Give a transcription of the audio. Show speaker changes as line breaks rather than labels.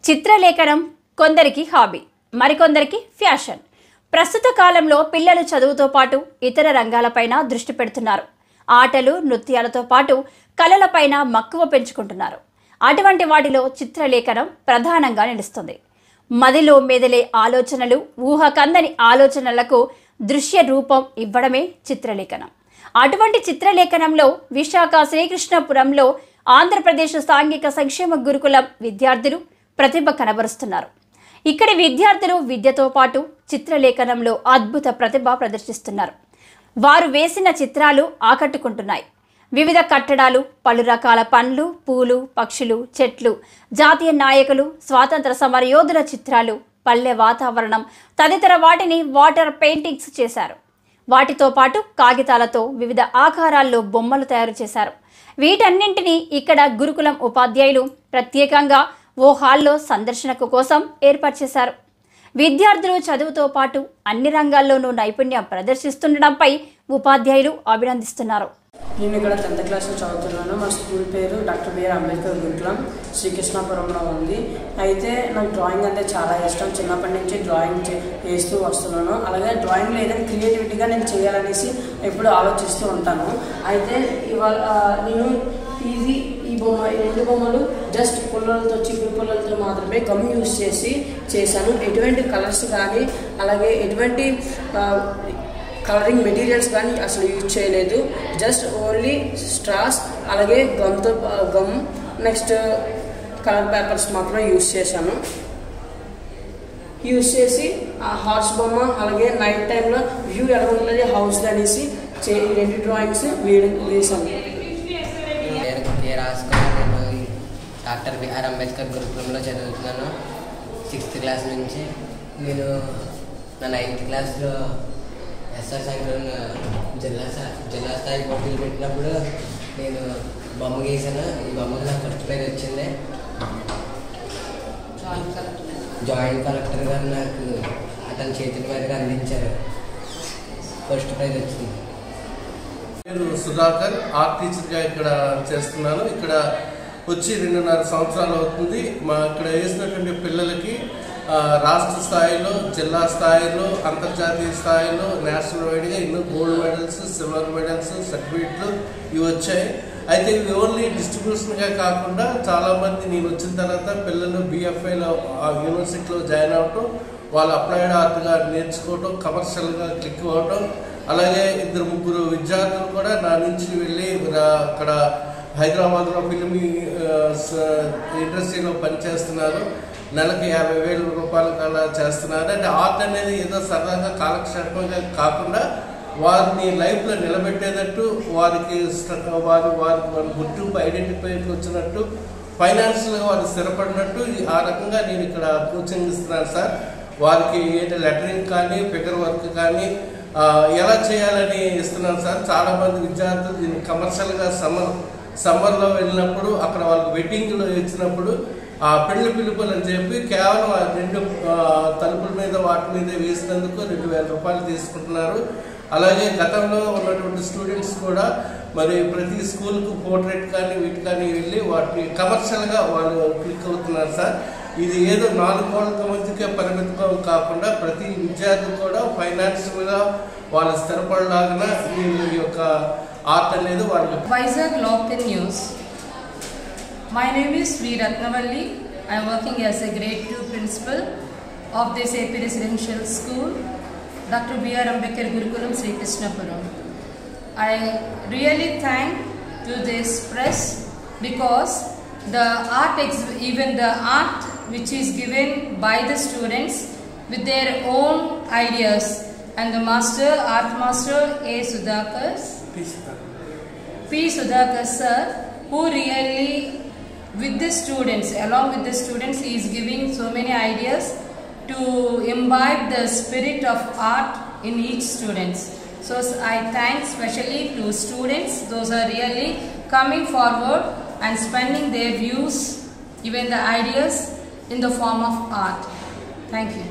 చిత్రలేఖనం కొందరికి హాబీ, మరికొందరికి ఫ్యాషన్. ప్రస్తుత కాలంలో పిల్లలు చదువుతో పాటు ఇతర రంగాలపైన దృష్టి పెడుతున్నారు. ఆటలు, నృత్యాలతో పాటు కళలపైన మక్కువ పెంచుకుంటున్నారు. అటువంటి వాటిలో చిత్రలేఖనం ప్రధానంగా నిలుస్తుంది. మదిలో మెదిలే ఆలోచనలు, ఊహకందని ఆలోచనలకు దృశ్య రూపం ఇవ్వడమే చిత్రలేఖనం. అటువంటి చిత్రలేఖనంలో విశాఖ శ్రీకృష్ణపురంలో ఆంధ్రప్రదేశ్ సాంఘిక సంక్షేమ గురుకులం విద్యార్థులు ప్రతిభ కనబరుస్తున్నారు. ఇక్కడి విద్యార్థులు విద్యతో పాటు చిత్రలేఖనంలో అద్భుత ప్రతిభ ప్రదర్శిస్తున్నారు. వారు వేసిన చిత్రాలు ఆకట్టుకుంటున్నాయి. వివిధ కట్టడాలు, పలు రకాల పండ్లు, పూలు, పక్షులు, చెట్లు, జాతీయ నాయకులు, స్వాతంత్ర సమరయోధుల చిత్రాలు, పల్లె వాతావరణం తదితర వాటిని వాటర్ పెయింటింగ్స్ చేశారు. వాటితో పాటు కాగితాలతో వివిధ ఆకారాల్లో బొమ్మలు తయారు చేశారు. వీటన్నింటినీ ఇక్కడ గురుకులం ఉపాధ్యాయులు ప్రత్యేకంగా ఓ హాల్లో సందర్శనకు కోసం ఏర్పాటు చేశారు. విద్యార్థులు చదువుతో పాటు అన్ని రంగాల్లోనూ నైపుణ్యం ప్రదర్శిస్తుండడంపై ఉపాధ్యాయులు అభినందిస్తున్నారు.
నేను ఇక్కడ 10th క్లాస్లో చదువుతున్నాను. మా స్కూల్ పేరు డాక్టర్ బిఆర్ అంబేద్కర్ గురుకులం శ్రీకృష్ణపురంలో ఉంది. అయితే నాకు డ్రాయింగ్ అంటే చాలా ఇష్టం. చిన్నప్పటి నుంచి డ్రాయింగ్ వేస్తూ వస్తున్నాను. అలాగే డ్రాయింగ్లో ఏదైనా క్రియేటివిటీగా నేను చేయాలనేసి ఎప్పుడు ఆలోచిస్తూ ఉంటాను. అయితే ఇవాళ నేను ఈ రెండు బొమ్మలు జస్ట్ పుల్లలతో, చిగురు పుల్లలతో మాత్రమే గమ్ యూజ్ చేశాను. ఎటువంటి కలర్స్ కానీ అలాగే ఎటువంటి కలరింగ్ మెటీరియల్స్ కానీ అసలు యూజ్ చేయలేదు. జస్ట్ ఓన్లీ స్ట్రాస్ అలాగే గమ్ నెక్స్ట్ కలర్ పేపర్స్ మాత్రమే యూజ్ చేశాను. యూజ్ చేసి ఆ హార్స్ బొమ్మ అలాగే నైట్ టైంలో వ్యూ ఎలా ఉంటుంది హౌస్ అనేసి రెండు డ్రాయింగ్స్ వేసాను.
నేను డాక్టర్ బిఆర్ అంబేద్కర్ గురుకులంలో చదువుతున్నాను. 6th క్లాస్ నుంచి. నేను నా 9th క్లాస్లో ఎస్ఆర్ సంక్రమణ జిల్లా స్థాయి పోటీలు పెట్టినప్పుడు నేను బొమ్మ గీసాను. ఈ బొమ్మకు నాకు ఫస్ట్ ప్రైజ్ వచ్చింది. జాయింట్ కలెక్టర్ గారు నాకు అతని చేతుల మీదుగా అందించారు. ఫస్ట్ ప్రైజ్ వచ్చింది.
నేను సుధాకర్, ఆర్ట్ టీచర్గా ఇక్కడ చేస్తున్నాను. ఇక్కడ వచ్చి 2.5 సంవత్సరాలు అవుతుంది. మా ఇక్కడ వేసినటువంటి పిల్లలకి రాష్ట్ర స్థాయిలో, జిల్లా స్థాయిలో, అంతర్జాతీయ స్థాయిలో, నేషనల్ వైడ్గా ఎన్నో గోల్డ్ మెడల్స్, సిల్వర్ మెడల్స్, సర్టిఫికెట్లు ఇవి వచ్చాయి. అయితే ఇవి ఓన్లీ డిస్ట్రిబ్యూషన్గా కాకుండా చాలామంది నేను వచ్చిన తర్వాత పిల్లలు BFAలో యూనివర్సిటీలో జాయిన్ అవ్వటం, వాళ్ళు అప్లైడ్ ఆర్ట్గా నేర్చుకోవటం, కమర్షియల్గా క్లిక్ అవ్వటం, అలాగే 2-3 విద్యార్థులు కూడా నా నుంచి వెళ్ళి అక్కడ హైదరాబాద్లో ఫిల్మ్ ఇండస్ట్రీలో పనిచేస్తున్నారు. నెలకి 50,000 రూపాయలు అలా చేస్తున్నారు. అంటే ఆర్ట్ అనేది ఏదో సరదాగా కాలక్షేపంగా కాకుండా వారిని లైఫ్లో నిలబెట్టేటట్టు, వారికి గుర్తింపు ఐడెంటిఫై వచ్చినట్టు, ఫైనాన్షియల్గా వారు స్థిరపడినట్టు ఆ రకంగా నేను ఇక్కడ కోచింగ్ ఇస్తున్నాను సార్. వారికి లెటరింగ్ కానీ, ఫిగర్ వర్క్ కానీ ఎలా చేయాలని ఇస్తున్నాను సార్. చాలామంది విద్యార్థులు దీన్ని కమర్షియల్గా సమ్మర్లో వెళ్ళినప్పుడు అక్కడ వాళ్ళకి వెడ్డింగ్లో ఇచ్చినప్పుడు పెళ్లి పిలుపులు అని చెప్పి కేవలం 2 తలుపుల మీద వాటి మీద వేసినందుకు 2,000 రూపాయలు తీసుకుంటున్నారు. అలాగే గతంలో ఉన్నటువంటి స్టూడెంట్స్ కూడా మరి ప్రతి స్కూల్కు పోర్ట్రేట్ కానీ వీటి కానీ వెళ్ళి వాటిని కమర్షియల్గా వాళ్ళు క్లిక్ అవుతున్నారు సార్. ఇది ఏదో 4 కోట్ల మందికే పరిమితం కాకుండా ప్రతి విద్యార్థి కూడా ఫైనాన్షియల్గా వాళ్ళు స్థిరపడలాగిన ఈ యొక్క ఆర్ట్ అనేది వాళ్ళు.
Vizag Local News. My name is Sri Ratnavalli. I am working as a grade 2 principal of this AP Residential School, Dr. B.R. Ambedkar Gurukulam, Sri Krishnapuram. I really thank to this press because the even the art which is given by the students with their own ideas, and the art master A. Sudhakar, P. Sudhakar sir, who really along with the students he is giving so many ideas to imbibe the spirit of art in each student. So I thank specially to students, those are really coming forward and spending their views, even the ideas in the form of art. Thank you.